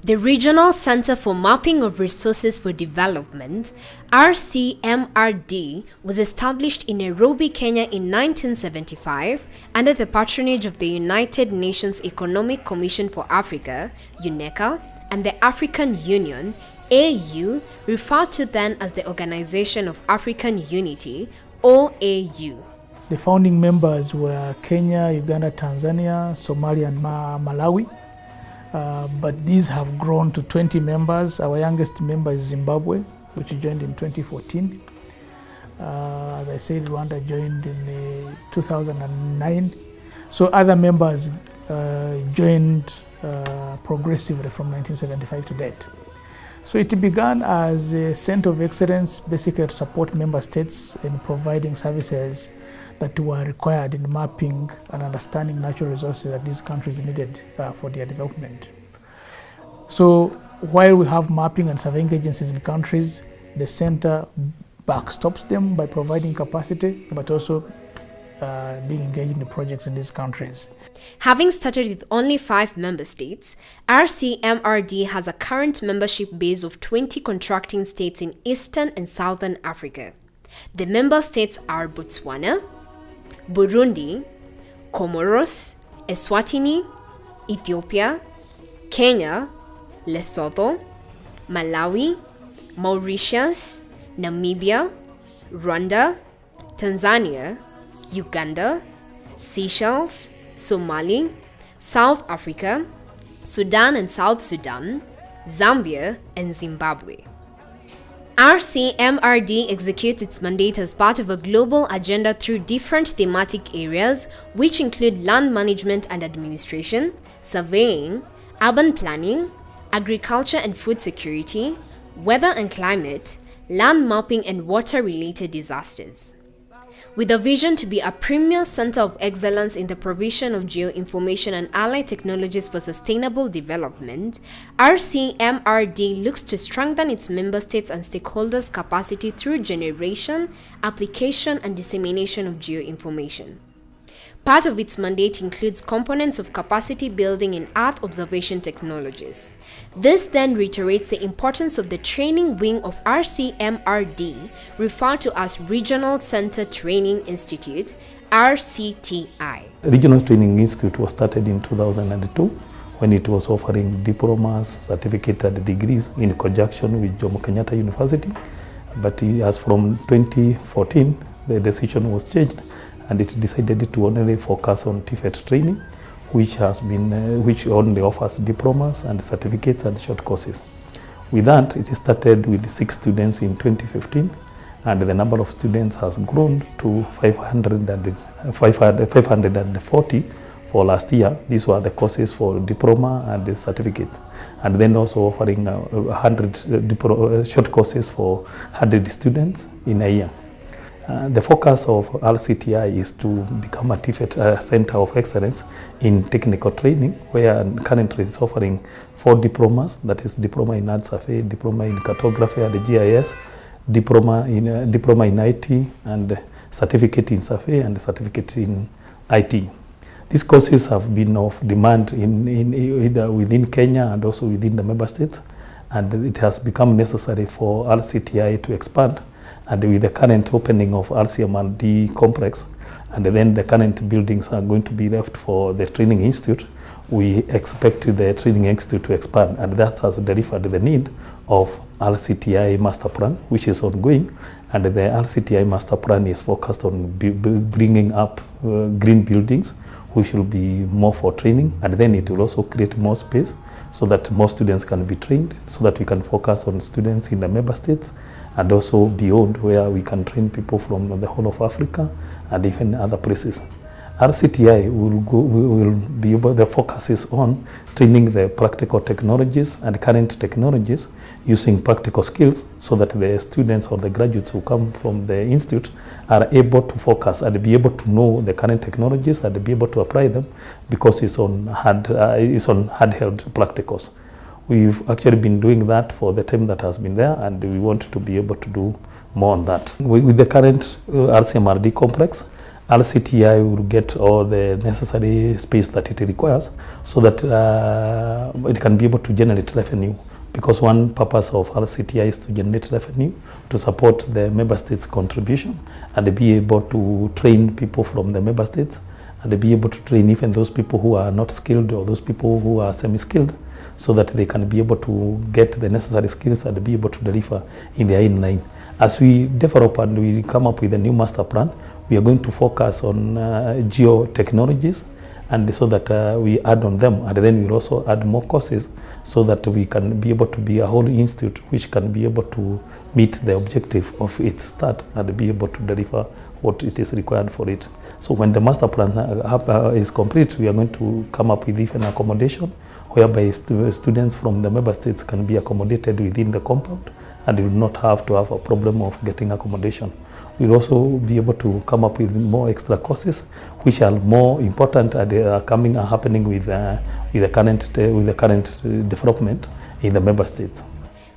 The Regional Center for Mapping of Resources for Development, RCMRD, was established in Nairobi, Kenya in 1975 under the patronage of the United Nations Economic Commission for Africa, UNECA, and the African Union, AU, referred to then as the Organization of African Unity, OAU. The founding members were Kenya, Uganda, Tanzania, Somalia, and Malawi. But these have grown to 20 members. Our youngest member is Zimbabwe, which joined in 2014. As I said, Rwanda joined in 2009. So other members joined progressively from 1975 to date. So it began as a center of excellence, basically to support member states in providing services that were required in mapping and understanding natural resources that these countries needed for their development. So while we have mapping and surveying agencies in countries, the center backstops them by providing capacity, but also being engaged in the projects in these countries. Having started with only 5 member states, RCMRD has a current membership base of 20 contracting states in Eastern and Southern Africa. The member states are Botswana, Burundi, Comoros, Eswatini, Ethiopia, Kenya, Lesotho, Malawi, Mauritius, Namibia, Rwanda, Tanzania, Uganda, Seychelles, Somali, South Africa, Sudan and South Sudan, Zambia, and Zimbabwe. RCMRD executes its mandate as part of a global agenda through different thematic areas, which include land management and administration, surveying, urban planning, agriculture and food security, weather and climate, land mapping, and water-related disasters. With a vision to be a premier center of excellence in the provision of geoinformation and allied technologies for sustainable development, RCMRD looks to strengthen its member states and stakeholders' capacity through generation, application, and dissemination of geoinformation. Part of its mandate includes components of capacity building in Earth observation technologies. This then reiterates the importance of the training wing of RCMRD, referred to as Regional Center Training Institute, RCTI. Regional Training Institute was started in 2002 when it was offering diplomas, certificate and degrees in conjunction with Jomo Kenyatta University. But as from 2014, the decision was changed and it decided to only focus on TVET training, which only offers diplomas and certificates and short courses. With that, it started with 6 students in 2015, and the number of students has grown to 540 for last year. These were the courses for diploma and the certificate, and then also offering 100 short courses for 100 students in a year. The focus of RCTI is to become a TVET center of excellence in technical training, where currently it's offering 4 diplomas, that is diploma in Earth Survey, diploma in cartography and GIS, diploma in IT, and certificate in survey and certificate in IT. These courses have been of demand in either within Kenya and also within the member states, and it has become necessary for RCTI to expand. And with the current opening of RCMRD complex, and then the current buildings are going to be left for the training institute, we expect the training institute to expand, and that has delivered the need of RCTI master plan, which is ongoing, and the RCTI master plan is focused on bringing up green buildings, which will be more for training, and then it will also create more space so that more students can be trained, so that we can focus on students in the member states and also beyond, where we can train people from the whole of Africa and even other places. RCTI will be able, the focus is on training the practical technologies and current technologies using practical skills, so that the students or the graduates who come from the institute are able to focus and be able to know the current technologies and be able to apply them, because it's on handheld practicals. We've actually been doing that for the time that has been there, and we want to be able to do more on that. With the current RCMRD complex, RCTI will get all the necessary space that it requires, so that it can be able to generate revenue. Because one purpose of RCTI is to generate revenue, to support the member states' contribution, and be able to train people from the member states, and be able to train even those people who are not skilled or those people who are semi-skilled, so that they can be able to get the necessary skills and be able to deliver in their own line. As we develop and we come up with a new master plan, we are going to focus on geotechnologies, and so that we add on them, and then we'll also add more courses, so that we can be able to be a whole institute which can be able to meet the objective of its start and be able to deliver what it is required for it. So when the master plan is complete, we are going to come up with even accommodation, whereby students from the member states can be accommodated within the compound, and will not have to have a problem of getting accommodation. We'll also be able to come up with more extra courses, which are more important and are happening with the current development in the member states.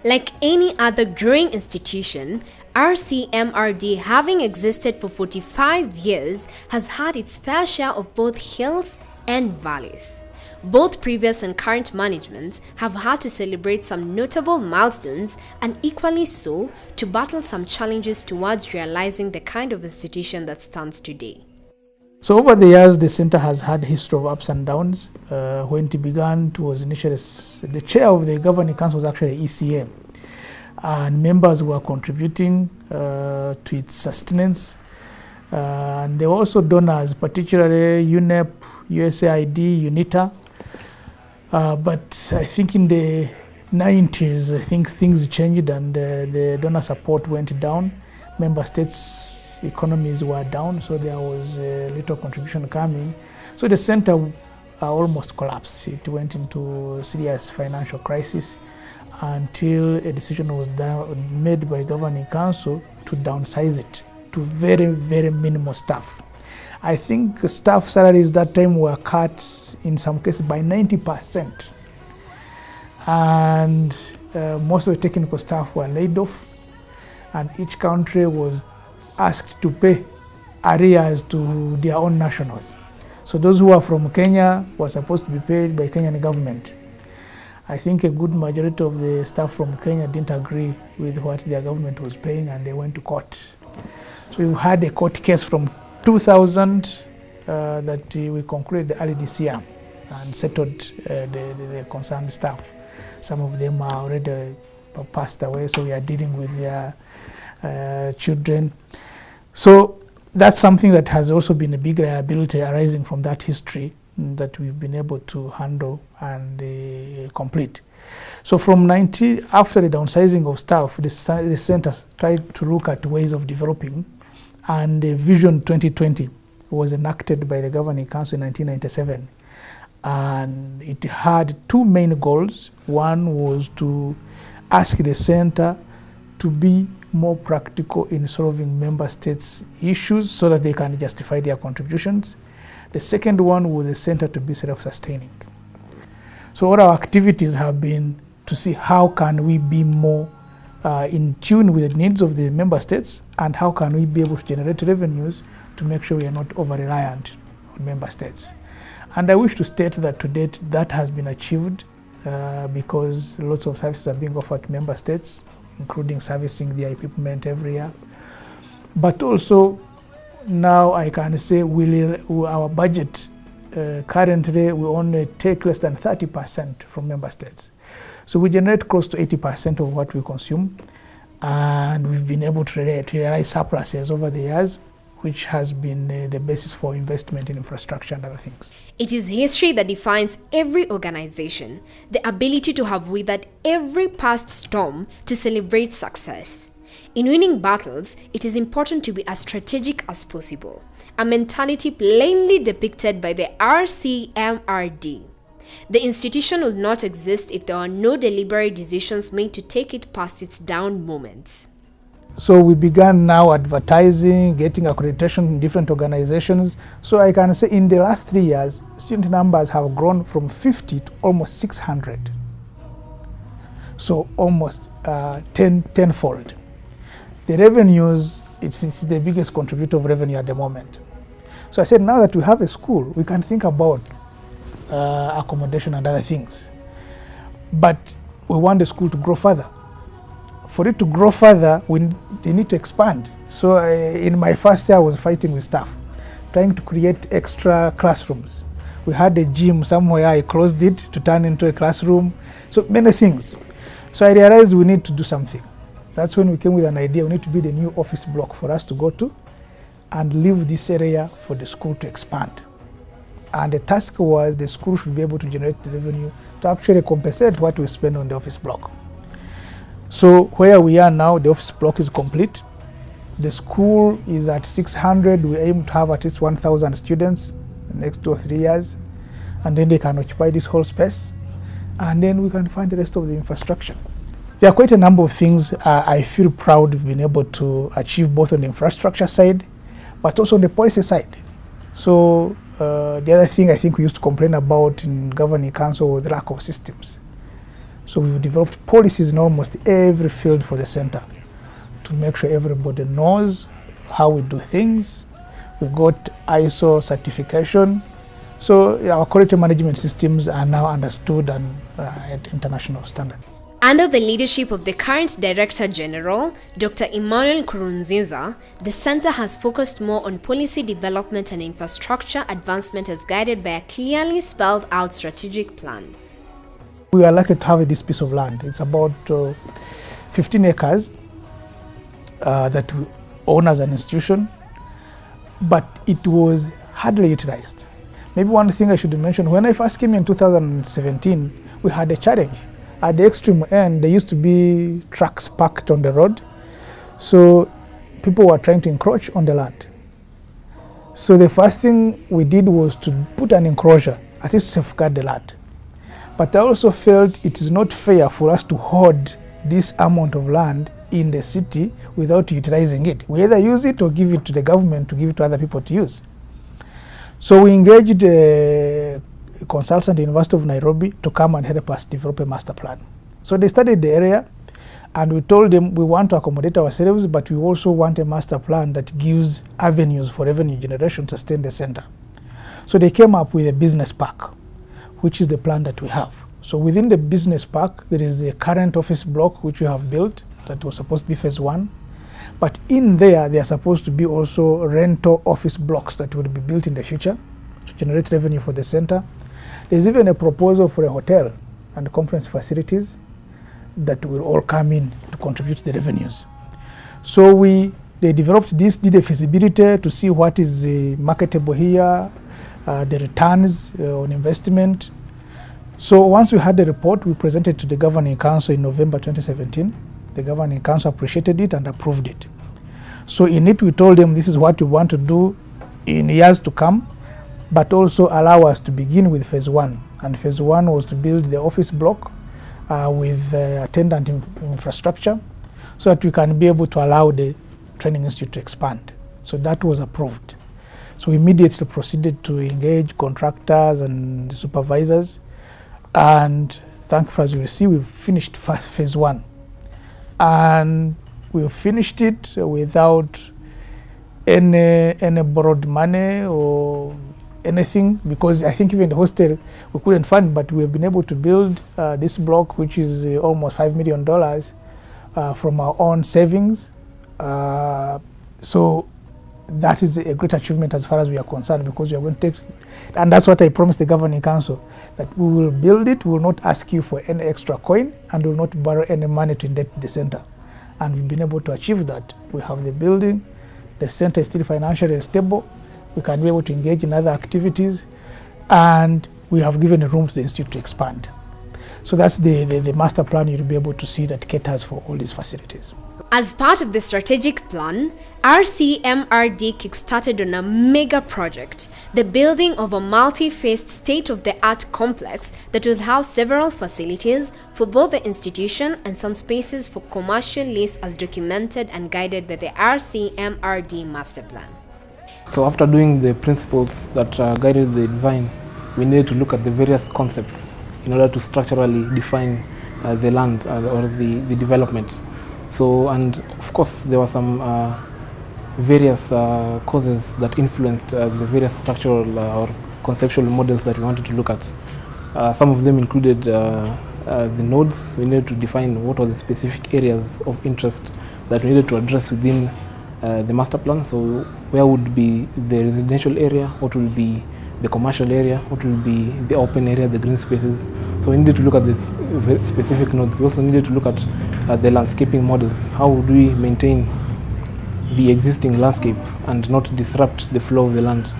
Like any other growing institution, RCMRD, having existed for 45 years, has had its fair share of both hills and valleys. Both previous and current managements have had to celebrate some notable milestones, and equally so, to battle some challenges towards realizing the kind of institution that stands today. So over the years, the center has had a history of ups and downs. When it began, it was initially the chair of the governing council was actually ECM, and members were contributing to its sustenance. And there were also donors, particularly UNEP, USAID, UNITA. But I think in the 90s, I think things changed, and the donor support went down. Member states' economies were down, so there was little contribution coming. So the center almost collapsed. It went into serious financial crisis until a decision was made by governing council to downsize it to very, very minimal staff. I think staff salaries that time were cut in some cases by 90%. And most of the technical staff were laid off, and each country was asked to pay arrears to their own nationals. So those who are from Kenya were supposed to be paid by Kenyan government. I think a good majority of the staff from Kenya didn't agree with what their government was paying, and they went to court. So we had a court case from 2000 that we concluded early this year and settled the concerned staff. Some of them are already passed away, so we are dealing with their children. So that's something that has also been a big liability arising from that history that we've been able to handle and complete. So from after the downsizing of staff, the center tried to look at ways of developing, and Vision 2020 was enacted by the Governing Council in 1997. And it had two main goals. One was to ask the center to be more practical in solving member states' issues so that they can justify their contributions. The second one was the center to be self-sustaining. So all our activities have been to see how can we be more in tune with the needs of the member states, and how can we be able to generate revenues to make sure we are not over-reliant on member states. And I wish to state that to date that has been achieved because lots of services are being offered to member states, including servicing their equipment every year. But also now I can say our budget currently we only take less than 30% from member states. So we generate close to 80% of what we consume, and we've been able to realize surpluses over the years, which has been the basis for investment in infrastructure and other things. It is history that defines every organization, the ability to have weathered every past storm to celebrate success. In winning battles, it is important to be as strategic as possible, a mentality plainly depicted by the RCMRD. The institution will not exist if there are no deliberate decisions made to take it past its down moments. So we began now advertising, getting accreditation in different organizations. So I can say in the last 3 years, student numbers have grown from 50 to almost 600. So almost tenfold. The revenues, it's the biggest contributor of revenue at the moment. So I said, now that we have a school, we can think about accommodation and other things. But we want the school to grow further. For it to grow further, they need to expand. So in my first year, I was fighting with staff, trying to create extra classrooms. We had a gym somewhere, I closed it to turn into a classroom. So many things. So I realized we need to do something. That's when we came with an idea. We need to build a new office block for us to go to and leave this area for the school to expand. And the task was the school should be able to generate the revenue to actually compensate what we spend on the office block. So where we are now, the office block is complete. The school is at 600. We aim to have at least 1,000 students in the next 2 or 3 years. And then they can occupy this whole space. And then we can find the rest of the infrastructure. There are quite a number of things I feel proud of being able to achieve, both on the infrastructure side, but also on the policy side. So the other thing I think we used to complain about in governing council was the lack of systems. So we've developed policies in almost every field for the center to make sure everybody knows how we do things. We got ISO certification. So our quality management systems are now understood and at international standard. Under the leadership of the current Director General, Dr. Emmanuel Kurunziza, the center has focused more on policy development and infrastructure advancement as guided by a clearly spelled out strategic plan. We are lucky to have this piece of land. It's about 15 acres that we own as an institution, but it was hardly utilized. Maybe one thing I should mention, when I first came in 2017, we had a challenge. At the extreme end, there used to be trucks parked on the road. So people were trying to encroach on the land. So the first thing we did was to put an enclosure, at least safeguard the land. But I also felt it is not fair for us to hoard this amount of land in the city without utilizing it. We either use it or give it to the government to give it to other people to use. So we engaged a consultant at the University of Nairobi to come and help us develop a master plan. So they studied the area, and we told them we want to accommodate ourselves, but we also want a master plan that gives avenues for revenue generation to sustain the center. So they came up with a business park, which is the plan that we have. So within the business park, there is the current office block which we have built that was supposed to be phase 1. But in there are supposed to be also rental office blocks that will be built in the future to generate revenue for the center. There's even a proposal for a hotel and conference facilities that will all come in to contribute to the revenues. So they developed this, did a feasibility to see what is marketable here, the returns on investment. So once we had the report, we presented to the Governing Council in November 2017. The Governing Council appreciated it and approved it. So in it, we told them this is what we want to do in years to come, but also allow us to begin with phase 1. And phase 1 was to build the office block with attendant infrastructure so that we can be able to allow the training institute to expand. So that was approved. So we immediately proceeded to engage contractors and supervisors. And thankfully, as you will see, we've finished phase 1. And we finished it without any borrowed money or anything, because I think even the hostel we couldn't fund, but we have been able to build this block, which is almost $5 million from our own savings. So that is a great achievement as far as we are concerned, because we are going to take, and that's what I promised the Governing Council, that we will build it, we will not ask you for any extra coin, and we will not borrow any money to indebt the center. And we've been able to achieve that. We have the building, the center is still financially stable, we can be able to engage in other activities, and we have given a room to the institute to expand. So that's the master plan you'll be able to see that caters for all these facilities. As part of the strategic plan, RCMRD kickstarted on a mega project, the building of a multi-phased state-of-the-art complex that will house several facilities for both the institution and some spaces for commercial lease, as documented and guided by the RCMRD master plan. So after doing the principles that guided the design, we needed to look at the various concepts in order to structurally define the land or the development. So, and of course there were some various causes that influenced the various structural or conceptual models that we wanted to look at. Some of them included the nodes. We needed to define what were the specific areas of interest that we needed to address within the master plan. So where would be the residential area, what will be the commercial area, what will be the open area, the green spaces. So we needed to look at these very specific nodes. We also needed to look at the landscaping models. How would we maintain the existing landscape and not disrupt the flow of the land?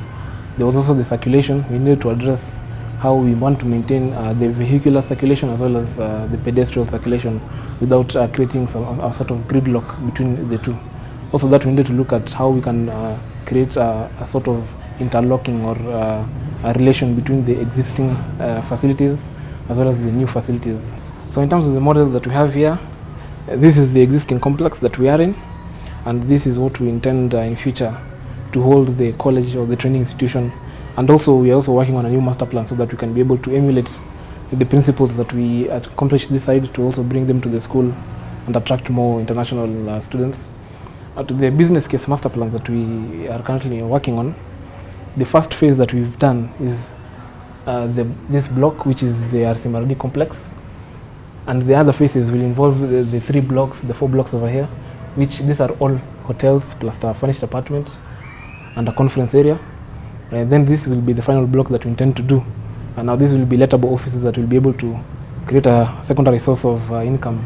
There was also the circulation. We needed to address how we want to maintain the vehicular circulation as well as the pedestrian circulation without creating a sort of gridlock between the two. Also that we needed to look at how we can create a sort of interlocking or a relation between the existing facilities as well as the new facilities. So in terms of the model that we have here, this is the existing complex that we are in, and this is what we intend in future to hold the college or the training institution. And also we are also working on a new master plan so that we can be able to emulate the principles that we accomplished this side to also bring them to the school and attract more international students. To the business case master plan that we are currently working on, the first phase that we've done is this block, which is the RCMRD complex, and the other phases will involve the 3 blocks, the 4 blocks over here, which these are all hotels plus a furnished apartment and a conference area. Then this will be the final block that we intend to do, and now this will be lettable offices that will be able to create a secondary source of income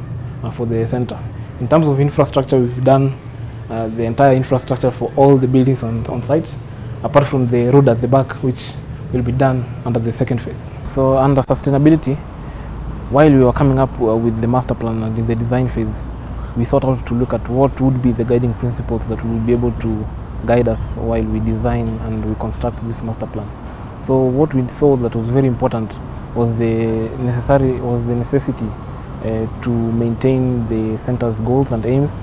for the center. In terms of infrastructure, we've done the entire infrastructure for all the buildings on site, apart from the road at the back, which will be done under the second phase. So under sustainability, while we were coming up with the master plan and in the design phase, we sought out to look at what would be the guiding principles that will be able to guide us while we design and we construct this master plan. So what we saw that was very important was the necessity to maintain the center's goals and aims,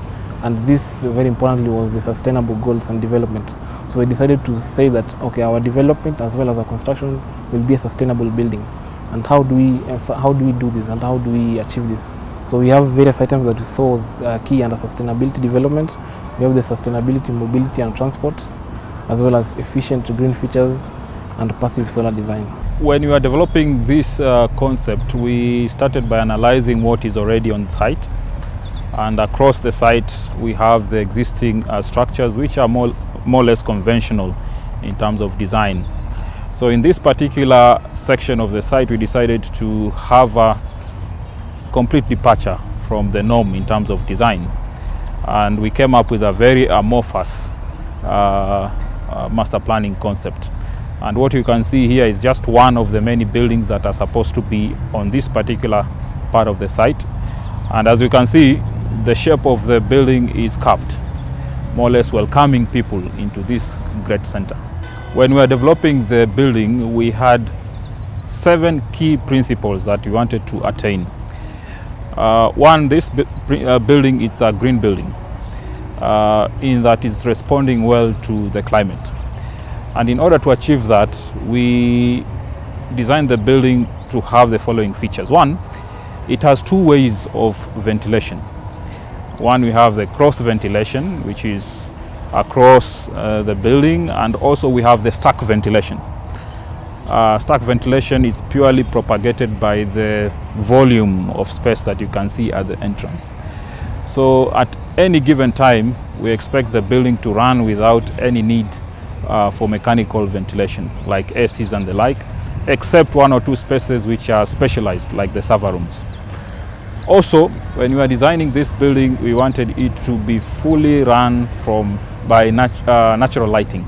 and this very importantly was the sustainable goals and development. So we decided to say that okay, our development as well as our construction will be a sustainable building. And how do we do this, and how do we achieve this? So we have various items that we saw as key under sustainability development. We have the sustainability, mobility and transport, as well as efficient green features and passive solar design. When we were developing this concept, we started by analyzing what is already on site. And across the site, we have the existing structures, which are more or less conventional in terms of design. So in this particular section of the site, we decided to have a complete departure from the norm in terms of design. And we came up with a very amorphous master planning concept. And what you can see here is just one of the many buildings that are supposed to be on this particular part of the site. And as you can see, the shape of the building is curved, more or less welcoming people into this great center. When we were developing the building, we had 7 key principles that we wanted to attain. One, this building is a green building, in that it's responding well to the climate. And in order to achieve that, we designed the building to have the following features. One, it has 2 ways of ventilation. One, we have the cross ventilation, which is across the building, and also we have the stack ventilation. Stack ventilation is purely propagated by the volume of space that you can see at the entrance. So at any given time, we expect the building to run without any need for mechanical ventilation, like ACs and the like, except 1 or 2 spaces which are specialized, like the server rooms. Also, when we were designing this building, we wanted it to be fully run by natural lighting.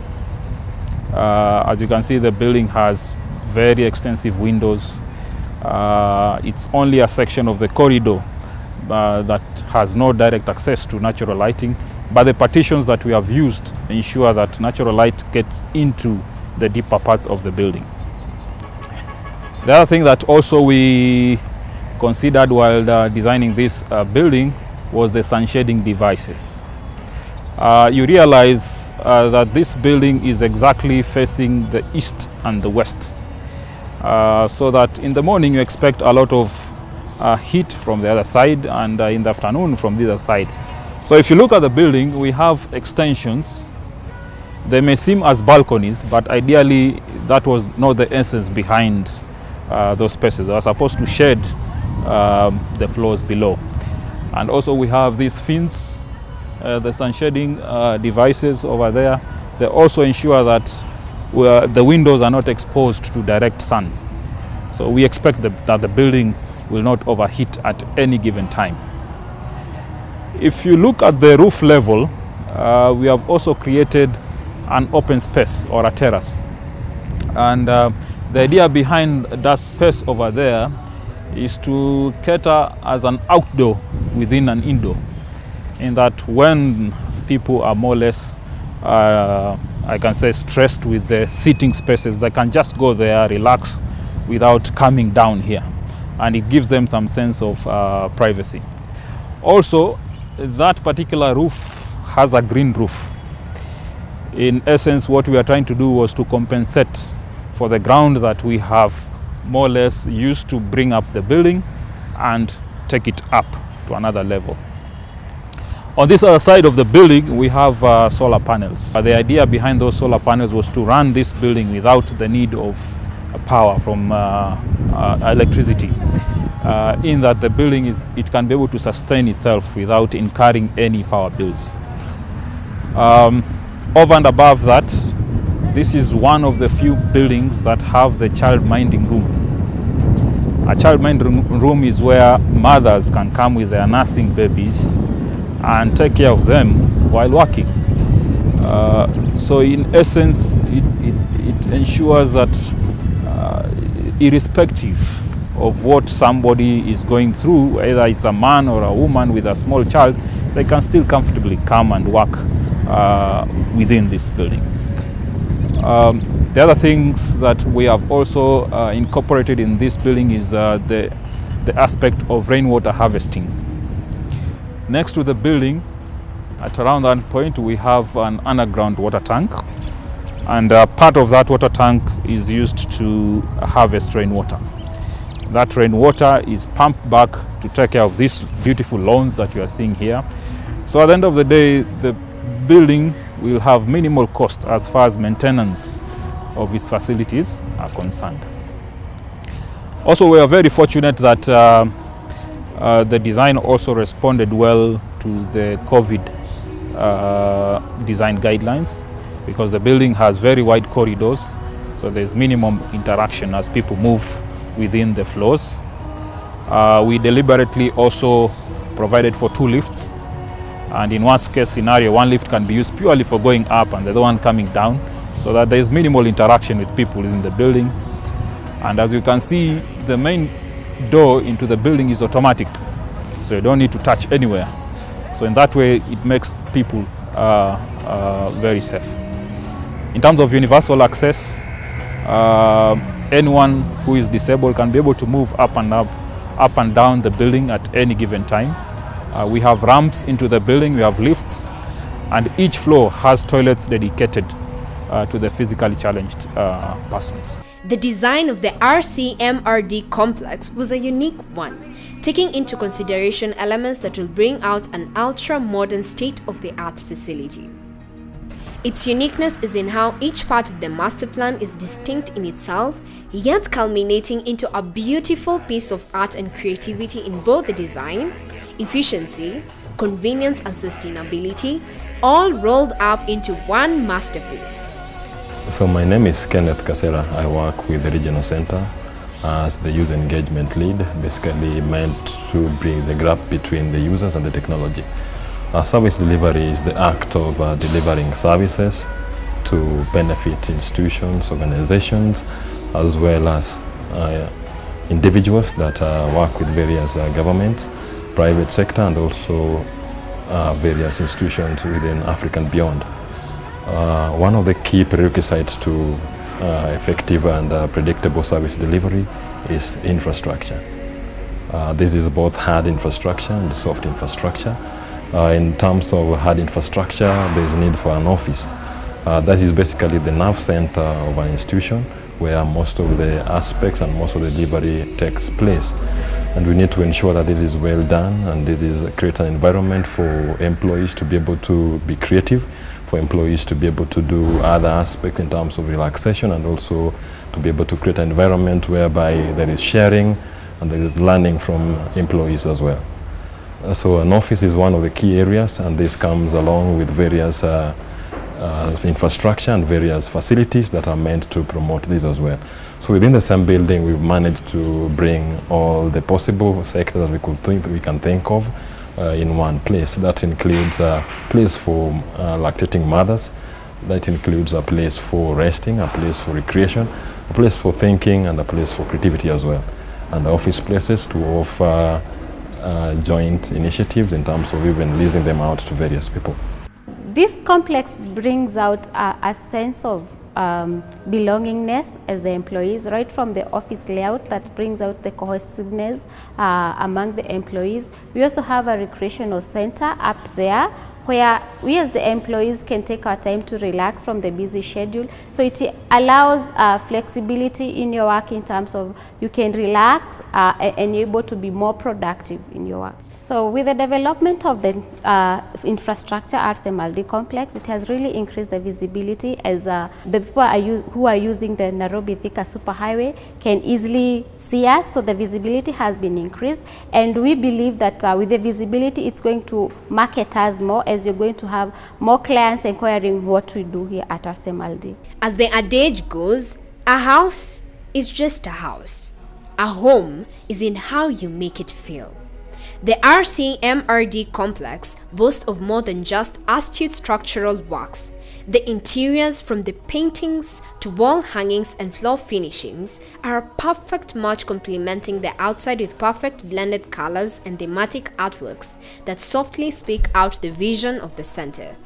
As you can see, the building has very extensive windows. It's only a section of the corridor that has no direct access to natural lighting, but the partitions that we have used ensure that natural light gets into the deeper parts of the building. The other thing that also we considered while designing this building was the sun shading devices. You realize that this building is exactly facing the east and the west, so that in the morning you expect a lot of heat from the other side, and in the afternoon from the other side. So if you look at the building, we have extensions. They may seem as balconies, but ideally that was not the essence behind those spaces. They are supposed to shade the floors below. And also we have these fins, the sun shading devices over there. They also ensure that the windows are not exposed to direct sun. So we expect that the building will not overheat at any given time. If you look at the roof level, we have also created an open space or a terrace. And the idea behind that space over there is to cater as an outdoor within an indoor, in that when people are more or less, I can say, stressed with the seating spaces, they can just go there, relax without coming down here. And it gives them some sense of privacy. Also, that particular roof has a green roof. In essence, what we are trying to do was to compensate for the ground that we have more or less used to bring up the building and take it up to another level. On this other side of the building, we have solar panels. The idea behind those solar panels was to run this building without the need of power from electricity, in that the building it can be able to sustain itself without incurring any power bills. Over and above that, this is one of the few buildings that have the child minding room. A child minding room is where mothers can come with their nursing babies and take care of them while working. So in essence, it ensures that irrespective of what somebody is going through, whether it's a man or a woman with a small child, they can still comfortably come and work within this building. The other things that we have also incorporated in this building is the the aspect of rainwater harvesting. Next to the building, at around that point, we have an underground water tank, and part of that water tank is used to harvest rainwater. That rainwater is pumped back to take care of these beautiful lawns that you are seeing here. So at the end of the day, the building will have minimal cost as far as maintenance of its facilities are concerned. Also, we are very fortunate that the design also responded well to the COVID design guidelines, because the building has very wide corridors, so there's minimum interaction as people move within the floors. We deliberately also provided for 2 lifts, and in worst case scenario, 1 lift can be used purely for going up and the other one coming down, so that there is minimal interaction with people within the building. And as you can see, the main door into the building is automatic, so you don't need to touch anywhere. So in that way, it makes people very safe. In terms of universal access, anyone who is disabled can be able to move up and down the building at any given time. We have ramps into the building, we have lifts, and each floor has toilets dedicated to the physically challenged persons. The design of the RCMRD complex was a unique one, taking into consideration elements that will bring out an ultra-modern state-of-the-art facility. Its uniqueness is in how each part of the master plan is distinct in itself, yet culminating into a beautiful piece of art and creativity in both the design, efficiency, convenience and sustainability, all rolled up into one masterpiece. So my name is Kenneth Kasera. I work with the Regional Center as the user engagement lead, basically meant to bring the gap between the users and the technology. Service delivery is the act of delivering services to benefit institutions, organizations, as well as individuals that work with various governments, private sector, and also various institutions within Africa and beyond. One of the key prerequisites to effective and predictable service delivery is infrastructure. This is both hard infrastructure and soft infrastructure. In terms of hard infrastructure, there is need for an office. That is basically the nerve center of an institution where most of the aspects and most of the delivery takes place. And we need to ensure that this is well done, and this is create an environment for employees to be able to be creative, for employees to be able to do other aspects in terms of relaxation, and also to be able to create an environment whereby there is sharing and there is learning from employees as well. So an office is one of the key areas, and this comes along with various infrastructure and various facilities that are meant to promote this as well. So within the same building, we've managed to bring all the possible sectors we can think of in one place. That includes a place for lactating mothers, that includes a place for resting, a place for recreation, a place for thinking, and a place for creativity as well. And office places to offer joint initiatives in terms of even leasing them out to various people. This complex brings out a sense of belongingness as the employees, right from the office layout that brings out the cohesiveness among the employees. We also have a recreational center up there where we as the employees can take our time to relax from the busy schedule. So it allows flexibility in your work in terms of you can relax and you're able to be more productive in your work. So with the development of the infrastructure RCMRD complex, it has really increased the visibility as the people who are using the Nairobi Thika superhighway can easily see us. So the visibility has been increased, and we believe that with the visibility, it's going to market us more, as you're going to have more clients inquiring what we do here at RCMRD. As the adage goes, a house is just a house. A home is in how you make it feel. The RCMRD complex boasts of more than just astute structural works. The interiors, from the paintings to wall hangings and floor finishings, are a perfect match, complementing the outside with perfect blended colors and thematic artworks that softly speak out the vision of the center.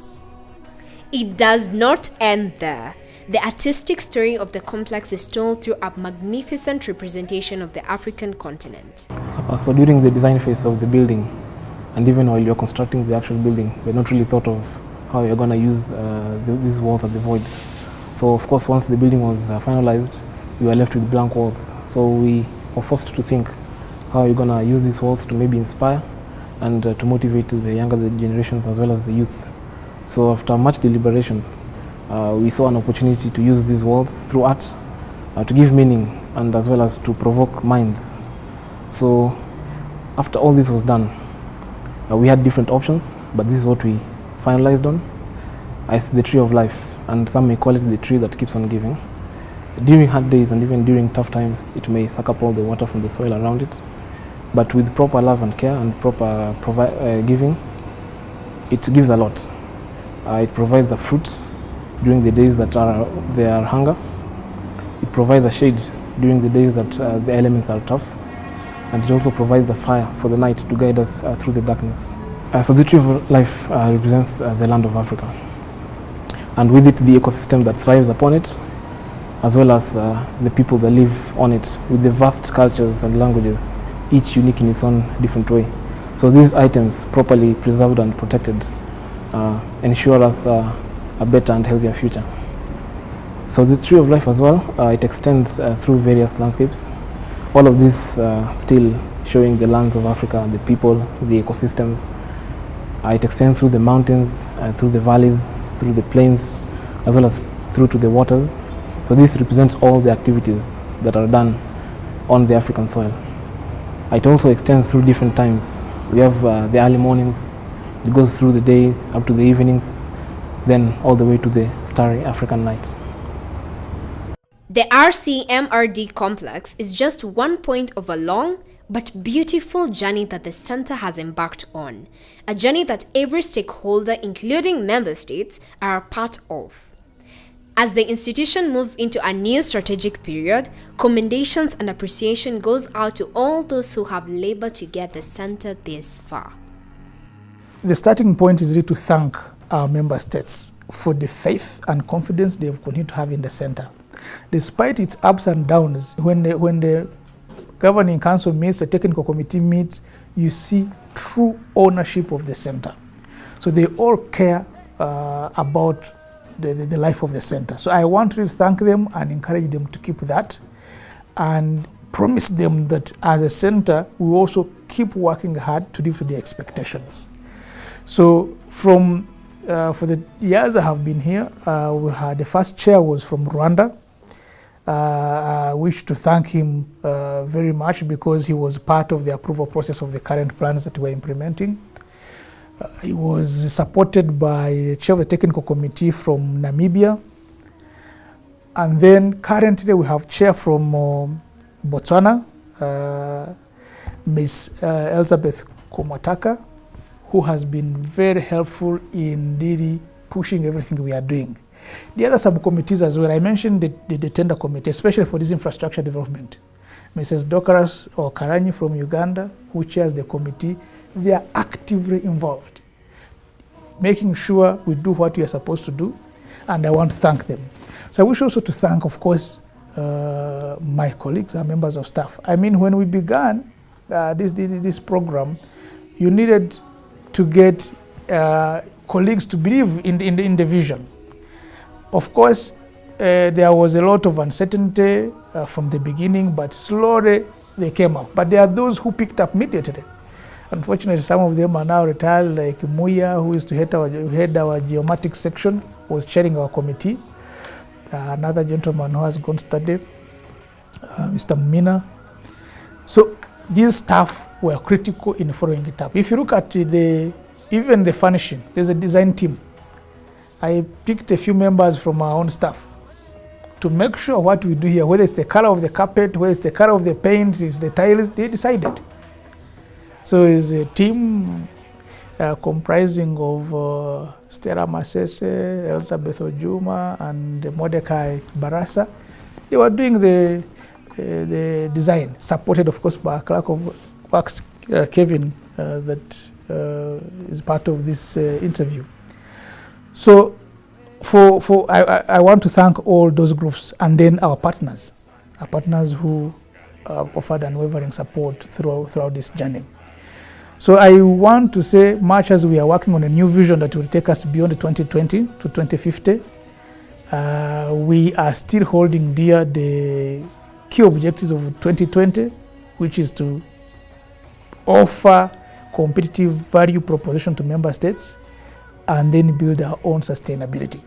It does not end there. The artistic story of the complex is told through a magnificent representation of the African continent. So during the design phase of the building, and even while you're constructing the actual building, we're not really thought of how you're going to use these walls at the void. So of course, once the building was finalized, we were left with blank walls. So we were forced to think how you're going to use these walls to maybe inspire and to motivate the younger generations as well as the youth. So after much deliberation, we saw an opportunity to use these walls through art to give meaning and as well as to provoke minds. So after all this was done, we had different options, but this is what we finalized on. It's the tree of life, and some may call it the tree that keeps on giving. During hard days and even during tough times, it may suck up all the water from the soil around it, but with proper love and care and proper giving, it gives a lot. It provides a fruit during the days that there are hunger. It provides a shade during the days that the elements are tough, and it also provides a fire for the night to guide us through the darkness. So the tree of life represents the land of Africa, and with it the ecosystem that thrives upon it, as well as the people that live on it, with the vast cultures and languages, each unique in its own different way. So these items, properly preserved and protected, ensure us a better and healthier future. So the tree of life as well, it extends through various landscapes. All of this still showing the lands of Africa, the people, the ecosystems. It extends through the mountains, through the valleys, through the plains, as well as through to the waters. So this represents all the activities that are done on the African soil. It also extends through different times. We have the early mornings, it goes through the day up to the evenings, then all the way to the starry African night. The RCMRD complex is just one point of a long but beautiful journey that the center has embarked on, a journey that every stakeholder, including member states, are a part of. As the institution moves into a new strategic period, commendations and appreciation goes out to all those who have labored to get the center this far. The starting point is really to thank our member states for the faith and confidence they have continued to have in the center. Despite its ups and downs, when the governing council meets, the technical committee meets, you see true ownership of the center. So they all care about the life of the center. So I want to thank them and encourage them to keep that, and promise them that as a center, we also keep working hard to live to their expectations. So from for the years I have been here, we had the first chair was from Rwanda. I wish to thank him very much because he was part of the approval process of the current plans that we're implementing. He was supported by the chair of the technical committee from Namibia. And then currently we have chair from Botswana, Ms. Elizabeth Komotaka, who has been very helpful in really pushing everything we are doing. The other subcommittees as well, I mentioned the tender committee, especially for this infrastructure development. Mrs. Dokaras or Karanyi from Uganda, who chairs the committee, they are actively involved, making sure we do what we are supposed to do, and I want to thank them. So I wish also to thank, of course, my colleagues and members of staff. I mean, when we began this program, you needed to get colleagues to believe in the vision. Of course, there was a lot of uncertainty from the beginning, but slowly they came up. But there are those who picked up immediately. Unfortunately, some of them are now retired, like Muya, who used to head our geomatics section, was chairing our committee. Another gentleman who has gone to study, Mr. Mina. So these staff were critical in following it up. If you look at even the furnishing, there's a design team. I picked a few members from our own staff to make sure what we do here, whether it's the color of the carpet, whether it's the color of the paint, it's the tiles, they decided. So it's a team comprising of Stella Masese, Elizabeth Ojuma, and Mordecai Barasa. They were doing the design, supported of course by a clerk of works, Kevin, that is part of this interview. So I want to thank all those groups, and then our partners who offered unwavering support throughout this journey. So I want to say, much as we are working on a new vision that will take us beyond 2020 to 2050, we are still holding dear the key objectives of 2020, which is to offer competitive value proposition to member states and then build our own sustainability.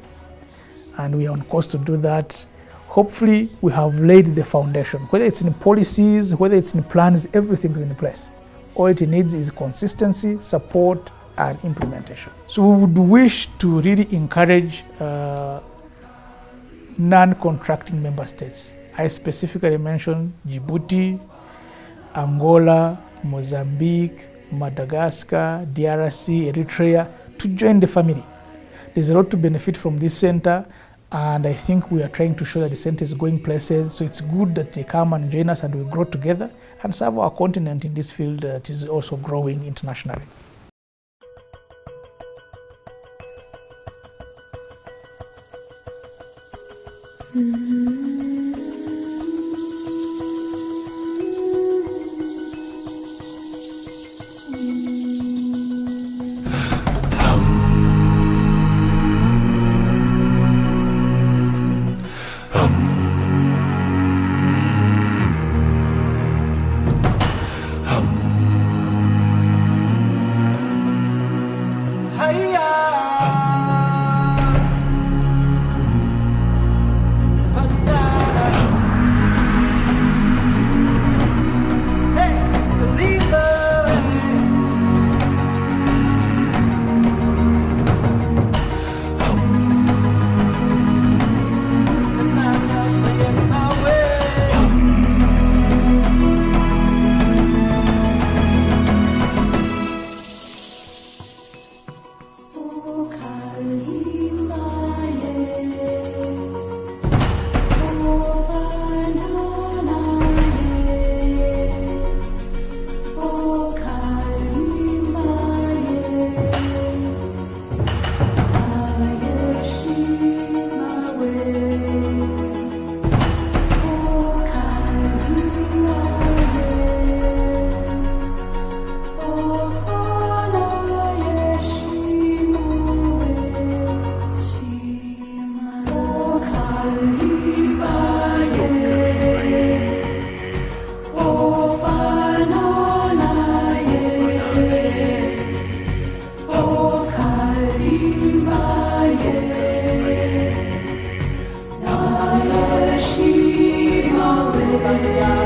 And we are on course to do that. Hopefully, we have laid the foundation. Whether it's in policies, whether it's in plans, everything is in place. All it needs is consistency, support, and implementation. So we would wish to really encourage non-contracting member states. I specifically mentioned Djibouti, Angola, Mozambique, Madagascar, DRC, Eritrea, to join the family. There's a lot to benefit from this center, and I think we are trying to show that the center is going places, so it's good that they come and join us and we grow together and serve our continent in this field that is also growing internationally. Yeah.